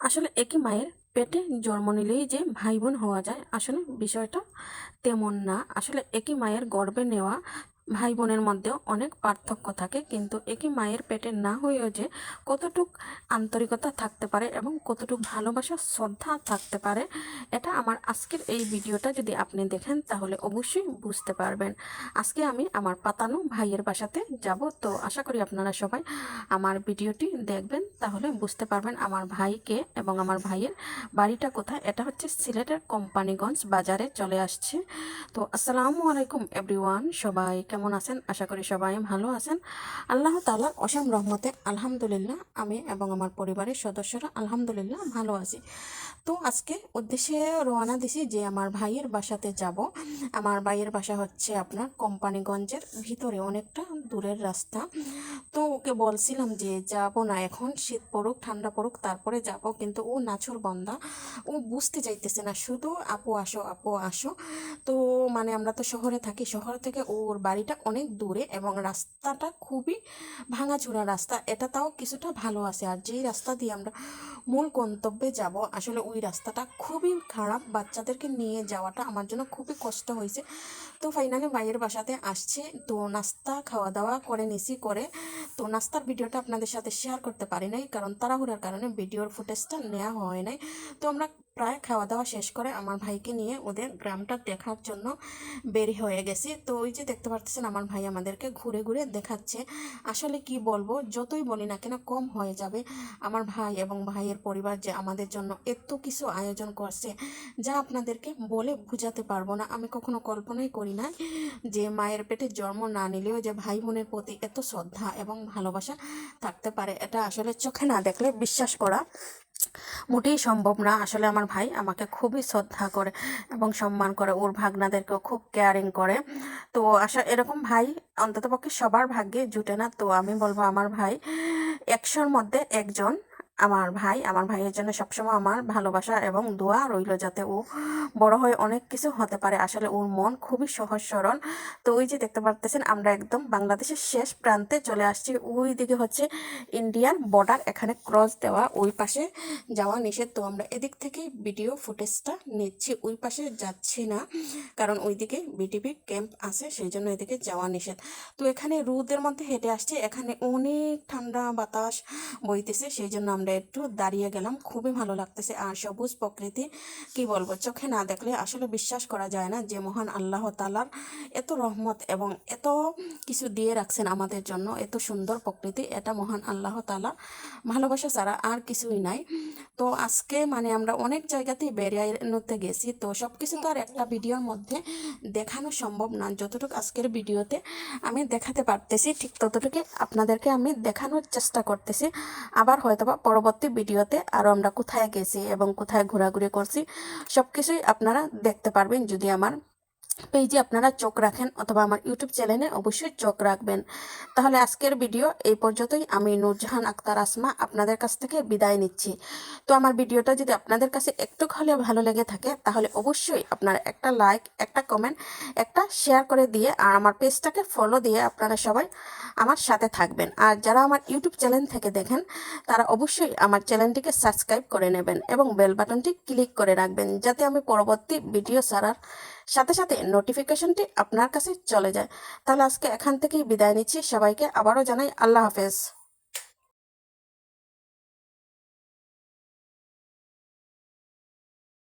আসলে একই মায়ের পেটে জন্ম নিলেই যে ভাই বোন হওয়া যায়, আসলে বিষয়টা তেমন না। আসলে একই মায়ের গর্ভে নেওয়া ভাই বোনের মধ্যেও অনেক পার্থক্য থাকে, কিন্তু একই মায়ের পেটে না হয়েও যে কতটুক আন্তরিকতা থাকতে পারে এবং কতটুক ভালোবাসা শ্রদ্ধা থাকতে পারে, এটা আমার আজকের এই ভিডিওটা যদি আপনি দেখেন তাহলে অবশ্যই বুঝতে পারবেন। আজকে আমি আমার পাতানো ভাইয়ের বাসাতে যাব, তো আশা করি আপনারা সবাই আমার ভিডিওটি দেখবেন, তাহলে বুঝতে পারবেন আমার ভাইকে এবং আমার ভাইয়ের বাড়িটা কোথায়। এটা হচ্ছে সিলেটের কোম্পানিগঞ্জ বাজারে চলে আসছে। তো আসসালামু আলাইকুম এভরিওয়ান, সবাই কেমন আছেন? আশা করি সবাই ভালো আছেন। আল্লাহ তাআলার অসীম রহমতে আলহামদুলিল্লাহ আমি এবং আমার পরিবারের সদস্যরা আলহামদুলিল্লাহ ভালো আছি। তো আজকে উদ্দেশ্যে রওনা দিছি যে আমার ভাইয়ের বাসাতে যাব। আমার ভাইয়ের বাসা হচ্ছে আপনার কোম্পানিগঞ্জের ভিতরে, অনেকটা দূরের রাস্তা। তো ওকে বলছিলাম যে যাব না, এখন শীত পড়ুক ঠান্ডা পড়ুক তারপরে যাব, কিন্তু ও নাছর বান্দা, ও বুঝতে চাইতেছে না, শুধু আপু আসো আপু আসো। তো মানে আমরা তো শহরে থাকি, শহর থেকে ওর বাড়িটা অনেক দূরে এবং রাস্তাটা খুবই ভাঙাচোরা রাস্তা। এটা তাও কিছুটা ভালো আছে, আর যেই রাস্তা দিয়ে আমরা মূল গন্তব্যে যাব আসলে ওই রাস্তাটা খুবই খারাপ, বাচ্চাদেরকে নিয়ে যাওয়াটা আমার জন্য খুবই কষ্ট হয়েছে। তো ফাইনালি ভাইয়ের বাসাতে আসছে, তো নাস্তা খাওয়া দাওয়া করে নিছি করে, তো নাস্তার ভিডিওটা আপনাদের সাথে শেয়ার করতে পারি নাই, কারণ তাড়াহুড়ার কারণে ভিডিওর ফুটেজটা নেওয়া হয় নাই। তো আমরা প্রায় খাওয়া দাওয়া শেষ করে আমার ভাইকে নিয়ে ওদের গ্রামটা দেখার জন্য বের হয়ে গেছি। তো ওই যে দেখতে পাচ্ছেন আমার ভাই আমাদেরকে ঘুরে ঘুরে দেখাচ্ছে। আসলে কি বলবো, যতই বলি না কেন কম হয়ে যাবে। আমার ভাই এবং ভাইয়ের পরিবার যে আমাদের জন্য এত কিছু আয়োজন করছে, যা আপনাদেরকে বলে বোঝাতে পারবো না। আমি কখনো কল্পনাই করি না যে মায়ের পেটে জন্ম না নিলেও যে ভাই বোনের প্রতি এত শ্রদ্ধা এবং ভালোবাসা থাকতে পারে। এটা আসলে চোখে না দেখলে বিশ্বাস করা মোটেই সম্ভব না। আসলে আমার ভাই আমাকে খুবই শ্রদ্ধা করে এবং সম্মান করে, ওর ভাগনাদেরকেও খুব কেয়ারিং করে। তো এরকম ভাই অন্ততপক্ষে সবার ভাগ্যে জুটে না। তো আমি বলবো আমার ভাই 100-র মধ্যে একজন। আমার ভাইয়ের জন্য সবসময় আমার ভালোবাসা এবং দোয়া রইল, যাতে ও বড় হয়ে অনেক কিছু হতে পারে। আসলে ওর মন খুবই সহজ সরল। তো ওই যে দেখতে পারতেছেন আমরা একদম বাংলাদেশের শেষ প্রান্তে চলে আসছি। ওই দিকে হচ্ছে ইন্ডিয়ান বর্ডার, এখানে ক্রস দেওয়া, ওই পাশে যাওয়া নিষেধ। তো আমরা এদিক থেকেই ভিডিও ফুটেজটা নিচ্ছি, ওই পাশে যাচ্ছি না, কারণ ওইদিকে বিটিপি ক্যাম্প আছে, সেই জন্য এদিকে যাওয়া নিষেধ। তো এখানে রোদের মধ্যে হেঁটে আসছে, এখানে অনেক ঠান্ডা বাতাস বইতেছে, সেই জন্য আমরা একটু দাঁড়িয়ে গেলাম। খুবই ভালো লাগতেছে, আর সবুজ প্রকৃতি কি বলবো, চোখে না দেখলে আসলে বিশ্বাস করা যায় না যে মহান আল্লাহ তাআলার এত রহমত এবং এত কিছু দিয়ে রাখছেন আমাদের জন্য। এত সুন্দর প্রকৃতি, এটা মহান আল্লাহ তাআলা ভালোবাসা ছাড়া আর কিছুই নাই। তো আজকে মানে আমরা অনেক জায়গাতেই বেড়াতে গেছি, তো সব কিছু তো আর একটা ভিডিওর মধ্যে দেখানো সম্ভব না। যতটুকু আজকের ভিডিওতে আমি দেখাতে পারতেছি ঠিক ততটুকু আপনাদেরকে আমি দেখানোর চেষ্টা করতেছি। আবার হয়তোবা পরবর্তী ভিডিওতে আরও আমরা কোথায় গেছি এবং কোথায় ঘোরাঘুরি করছি সব কিছুই আপনারা দেখতে পারবেন, যদি আমার পেজে আপনারা চোখ রাখেন অথবা আমার ইউটিউব চ্যানেলে অবশ্যই চোখ রাখবেন। তাহলে আজকের ভিডিও এই পর্যন্তই। আমি নূরজাহান আক্তার আসমা আপনাদের কাছ থেকে বিদায় নিচ্ছি। তো আমার ভিডিওটা যদি আপনাদের কাছে একটু হলেও ভালো লেগে থাকে তাহলে অবশ্যই আপনারা একটা লাইক, একটা কমেন্ট, একটা শেয়ার করে দিয়ে আর আমার পেজটাকে ফলো দিয়ে আপনারা সবাই আমার সাথে থাকবেন। আর যারা আমার ইউটিউব চ্যানেল থেকে দেখেন তারা অবশ্যই আমার চ্যানেলটিকে সাবস্ক্রাইব করে নেবেন এবং বেল বাটনটি ক্লিক করে রাখবেন, যাতে আমি পরবর্তী ভিডিও ছাড়ার সাথে সাথে নোটিফিকেশনটি আপনার কাছে চলে যায়। তাহলে আজকে এখান থেকেই বিদায় নিচ্ছি, সবাইকে আবারও জানাই আল্লাহ হাফেজ।